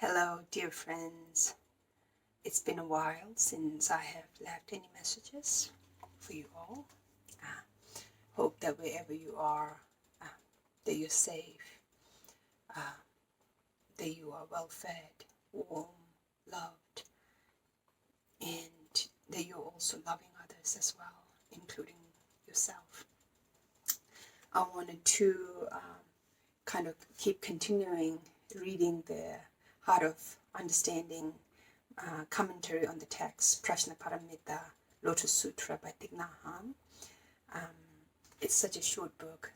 Hello, dear friends. It's been a while since I have left any messages for you all. Hope that wherever you are, that you're safe, that you are well fed, warm, loved, and that you're also loving others as well, including yourself. I wanted to kind of keep continuing reading the Heart of Understanding commentary on the text, Prajnaparamita, Lotus Sutra by Thich Nhat Hanh. It's such a short book,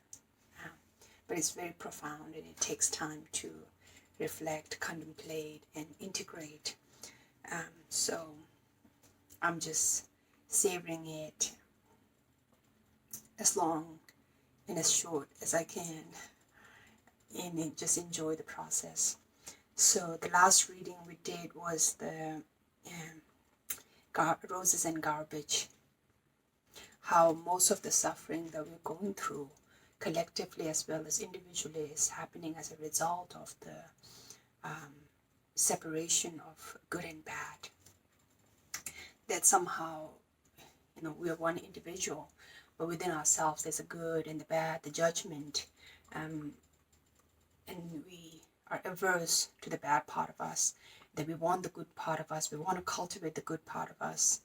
but it's very profound, and it takes time to reflect, contemplate, and integrate. So I'm just savoring it as long and as short as I can, and just enjoy the process. So the last reading we did was the Roses and Garbage. How most of the suffering that we're going through, collectively as well as individually, is happening as a result of the separation of good and bad. That somehow, we are one individual, but within ourselves there's a good and the bad, the judgment, and we are averse to the bad part of us, that we want the good part of us, we want to cultivate the good part of us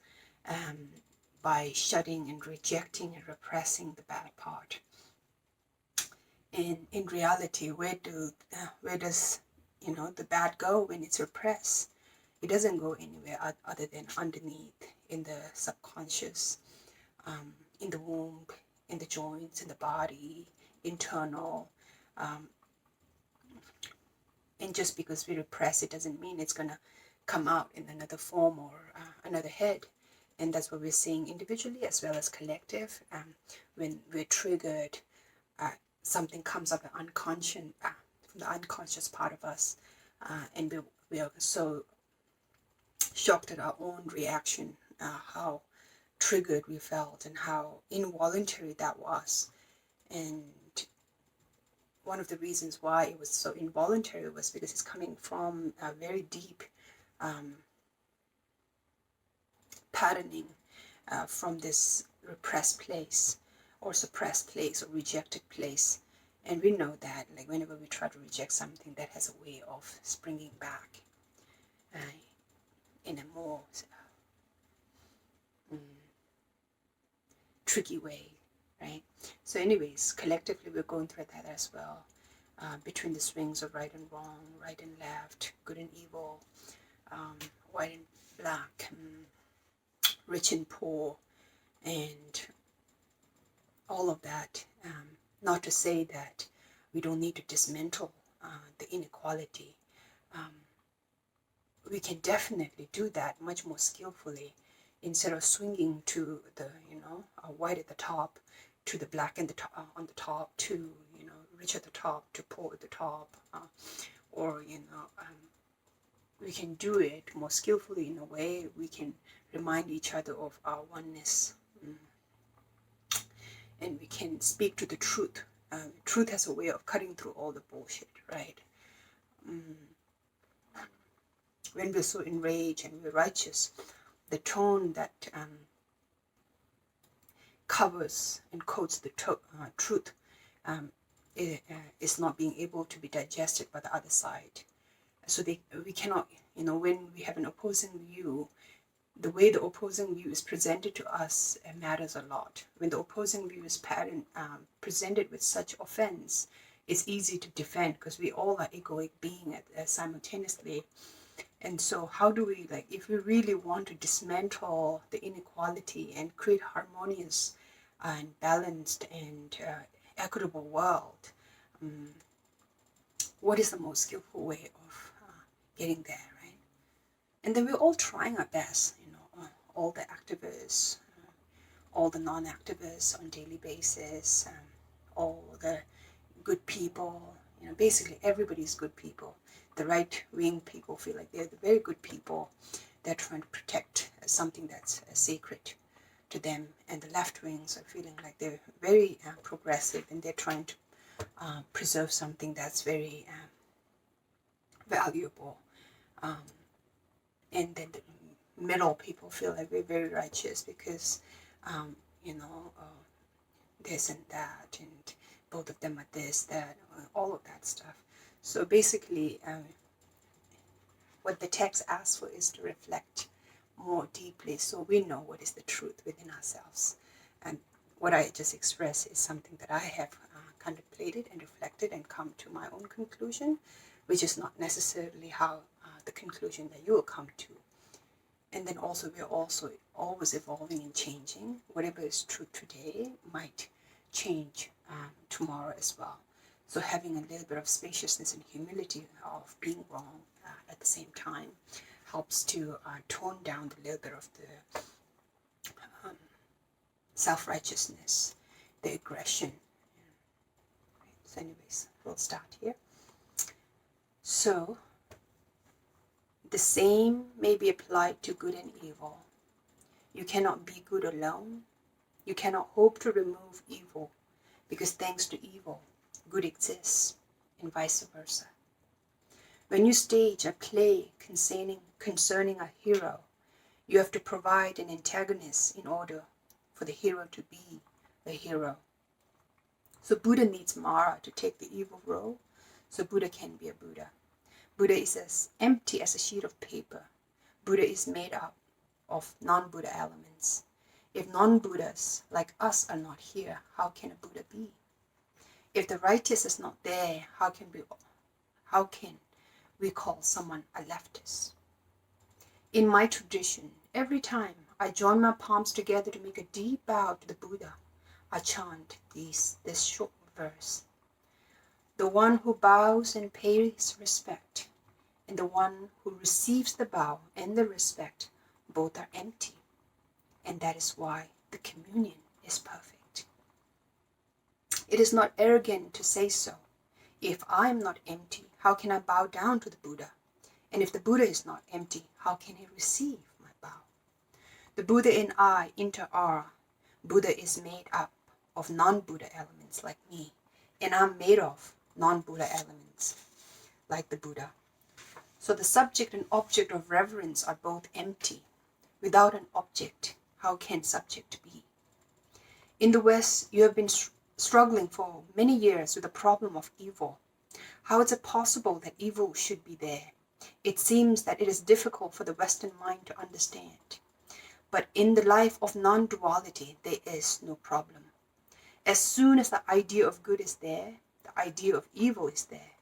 by shutting and rejecting and repressing the bad part. And in reality, where does the bad go when it's repressed? It doesn't go anywhere other than underneath, in the subconscious, in the womb, in the joints, in the body, internal. And just because we repress it doesn't mean it's going to come out in another form or another head. And that's what we're seeing individually as well as collective. When we're triggered, something comes up from the unconscious part of us, and we are so shocked at our own reaction, how triggered we felt and how involuntary that was. And one of the reasons why it was so involuntary was because it's coming from a very deep patterning from this repressed place or suppressed place or rejected place. And we know that, like, whenever we try to reject something, that has a way of springing back in a more tricky way, right? So anyways, collectively we're going through that as well, between the swings of right and wrong, right and left, good and evil, white and black, rich and poor, and all of that. Not to say that we don't need to dismantle the inequality. We can definitely do that much more skillfully, instead of swinging to the white at the top, to the black on the top, to rich at the top, to poor at the top, or we can do it more skillfully in a way we can remind each other of our oneness, and we can speak to the truth. Truth has a way of cutting through all the bullshit, right? When we're so enraged and we're righteous, the tone that covers and coats the truth is not being able to be digested by the other side. So we cannot, when we have an opposing view, the way the opposing view is presented to us matters a lot. When the opposing view is presented with such offense, it's easy to defend because we all are egoic beings simultaneously. And so how do we, if we really want to dismantle the inequality and create harmonious and balanced and equitable world, what is the most skillful way of getting there, right? And then we're all trying our best, all the activists, all the non-activists on a daily basis, all the good people, basically everybody's good people. The right-wing people feel like they're the very good people. They're trying to protect something that's sacred to them. And the left wings are feeling like they're very progressive, and they're trying to preserve something that's very valuable. And then the middle people feel like we're very righteous because, this and that, and both of them are this, that, all of that stuff. So basically, what the text asks for is to reflect more deeply so we know what is the truth within ourselves. And what I just expressed is something that I have contemplated and reflected and come to my own conclusion, which is not necessarily how the conclusion that you will come to. And then also we're also always evolving and changing. Whatever is true today might change tomorrow as well. So having a little bit of spaciousness and humility of being wrong at the same time helps to tone down a little bit of the self-righteousness, the aggression. So anyways, we'll start here. So the same may be applied to good and evil. You cannot be good alone. You cannot hope to remove evil, because thanks to evil, good exists, and vice versa. When you stage a play concerning a hero, you have to provide an antagonist in order for the hero to be the hero. So Buddha needs Mara to take the evil role, so Buddha can be a Buddha. Buddha is as empty as a sheet of paper. Buddha is made up of non-Buddha elements. If non-Buddhas like us are not here, how can a Buddha be? If the righteous is not there, how can we call someone a leftist? In my tradition, every time I join my palms together to make a deep bow to the Buddha, I chant this short verse. The one who bows and pays respect, and the one who receives the bow and the respect, both are empty. And that is why the communion is perfect. It is not arrogant to say so. If I am not empty, how can I bow down to the Buddha? And if the Buddha is not empty, how can he receive my bow? The Buddha and I inter-are. Buddha is made up of non-Buddha elements like me, and I'm made of non-Buddha elements like the Buddha. So the subject and object of reverence are both empty. Without an object, how can subject be? In the West, you have been struggling for many years with the problem of evil. How is it possible that evil should be there? It seems that it is difficult for the Western mind to understand. But in the life of non-duality, there is no problem. As soon as the idea of good is there, the idea of evil is there.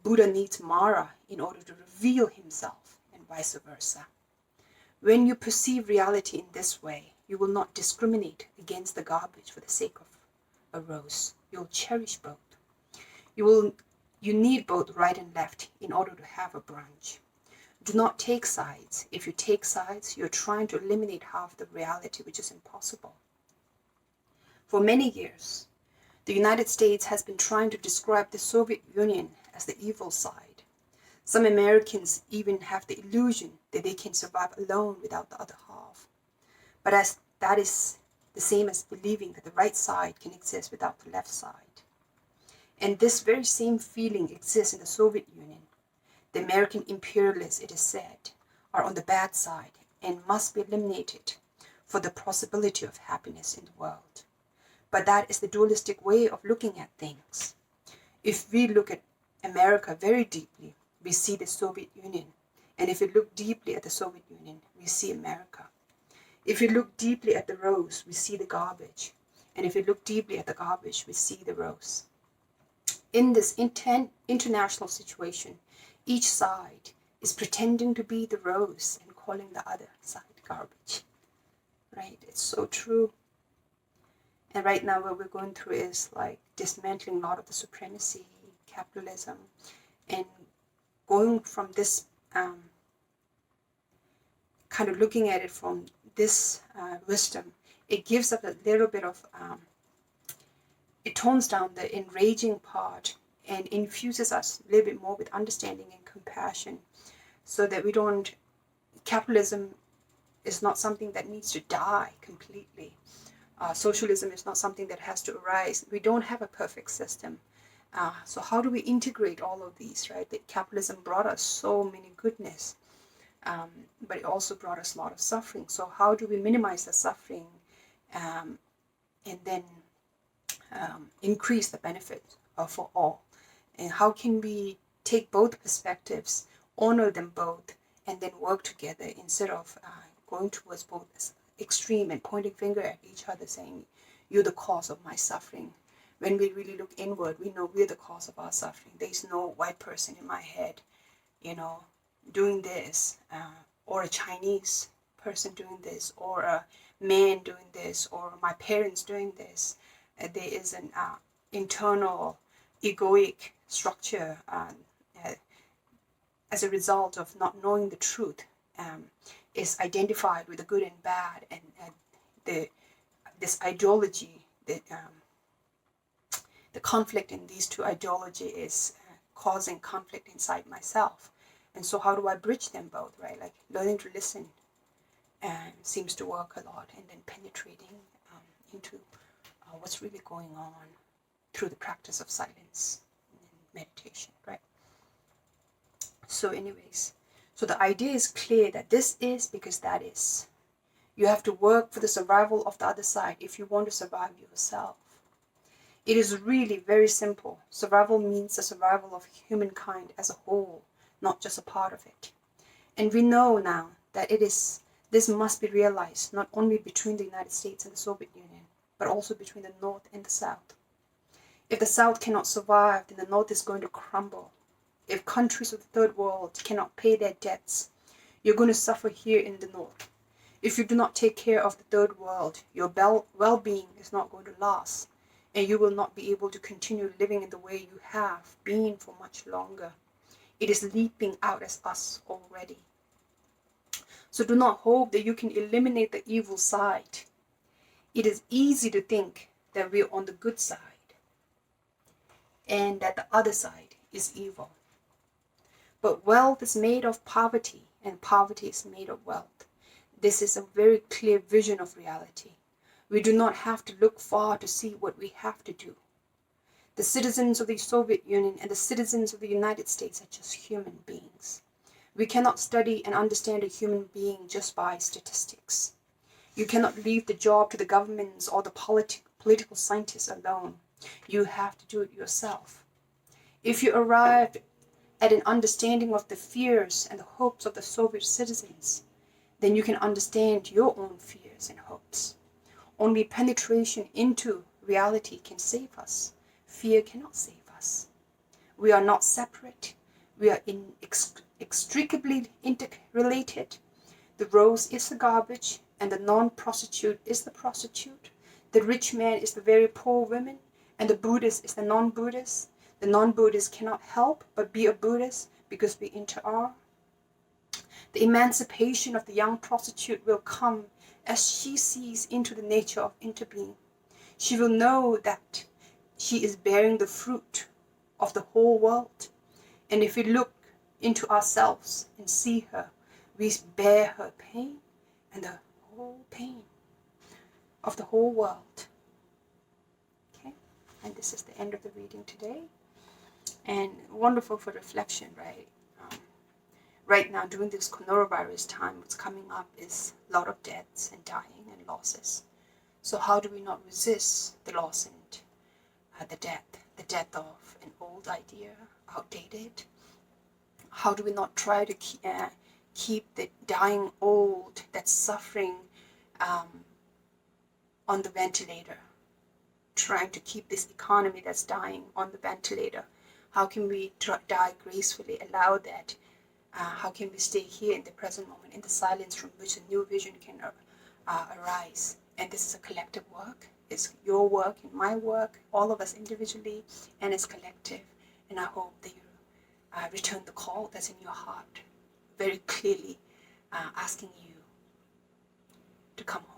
Buddha needs Mara in order to reveal himself, and vice versa. When you perceive reality in this way, you will not discriminate against the garbage for the sake of a rose. You will cherish both. You need both right and left in order to have a branch. Do not take sides. If you take sides, you're trying to eliminate half the reality, which is impossible. For many years, the United States has been trying to describe the Soviet Union as the evil side. Some Americans even have the illusion that they can survive alone without the other half. But as that is the same as believing that the right side can exist without the left side. And this very same feeling exists in the Soviet Union. The American imperialists, it is said, are on the bad side and must be eliminated for the possibility of happiness in the world. But that is the dualistic way of looking at things. If we look at America very deeply, we see the Soviet Union. And if we look deeply at the Soviet Union, we see America. If we look deeply at the rose, we see the garbage. And if we look deeply at the garbage, we see the rose. In this international situation, each side is pretending to be the rose and calling the other side garbage. Right? It's so true. And right now what we're going through is like dismantling a lot of the supremacy, capitalism, and going from this kind of looking at it from this wisdom, it gives us a little bit of, it tones down the enraging part and infuses us a little bit more with understanding and compassion so that we don't, capitalism is not something that needs to die completely. Socialism is not something that has to arise. We don't have a perfect system. So how do we integrate all of these, right? That capitalism brought us so many goodness, but it also brought us a lot of suffering. So how do we minimize the suffering and then increase the benefit for all? And how can we take both perspectives, honor them both, and then work together instead of going towards both extreme and pointing finger at each other saying, you're the cause of my suffering. When we really look inward, we know we're the cause of our suffering. There's no white person in my head, doing this, or a Chinese person doing this, or a man doing this, or my parents doing this. There is an internal egoic structure as a result of not knowing the truth, is identified with the good and bad, and this ideology, the conflict in these two ideology is causing conflict inside myself. And so how do I bridge them both, right? Like learning to listen seems to work a lot, and then penetrating into what's really going on through the practice of silence and meditation, right? So anyways, so the idea is clear that this is because that is. You have to work for the survival of the other side if you want to survive yourself. It is really very simple. Survival means the survival of humankind as a whole, not just a part of it. And we know now that this must be realized not only between the United States and the Soviet Union, but also between the North and the South. If the South cannot survive, then the North is going to crumble. If countries of the third world cannot pay their debts, you're going to suffer here in the North. If you do not take care of the third world, your well-being is not going to last, and you will not be able to continue living in the way you have been for much longer. It is leaping out at us already. So do not hope that you can eliminate the evil side. It is easy to think that we're on the good side and that the other side is evil. But wealth is made of poverty, and poverty is made of wealth. This is a very clear vision of reality. We do not have to look far to see what we have to do. The citizens of the Soviet Union and the citizens of the United States are just human beings. We cannot study and understand a human being just by statistics. You cannot leave the job to the governments or the political scientists alone. You have to do it yourself. If you arrive at an understanding of the fears and the hopes of the Soviet citizens, then you can understand your own fears and hopes. Only penetration into reality can save us. Fear cannot save us. We are not separate. We are inextricably interrelated. The rose is the garbage, and the non-prostitute is the prostitute. The rich man is the very poor woman, and the Buddhist is the non-Buddhist. The non-Buddhist cannot help but be a Buddhist because we inter-are. The emancipation of the young prostitute will come as she sees into the nature of interbeing. She will know that she is bearing the fruit of the whole world. And if we look into ourselves and see her, we bear her pain and the whole pain of the whole world. Okay, and this is the end of the reading today. And wonderful for reflection, right? Right now, during this coronavirus time, what's coming up is a lot of deaths and dying and losses. So how do we not resist the loss and the death of an old idea, outdated? How do we not try to keep the dying old that's suffering on the ventilator, trying to keep this economy that's dying on the ventilator? How can we die gracefully, allow that? How can we stay here in the present moment, in the silence from which a new vision can arise? And this is a collective work. It's your work and my work, all of us individually, and it's collective. And I hope that you return the call that's in your heart, very clearly asking you to come home.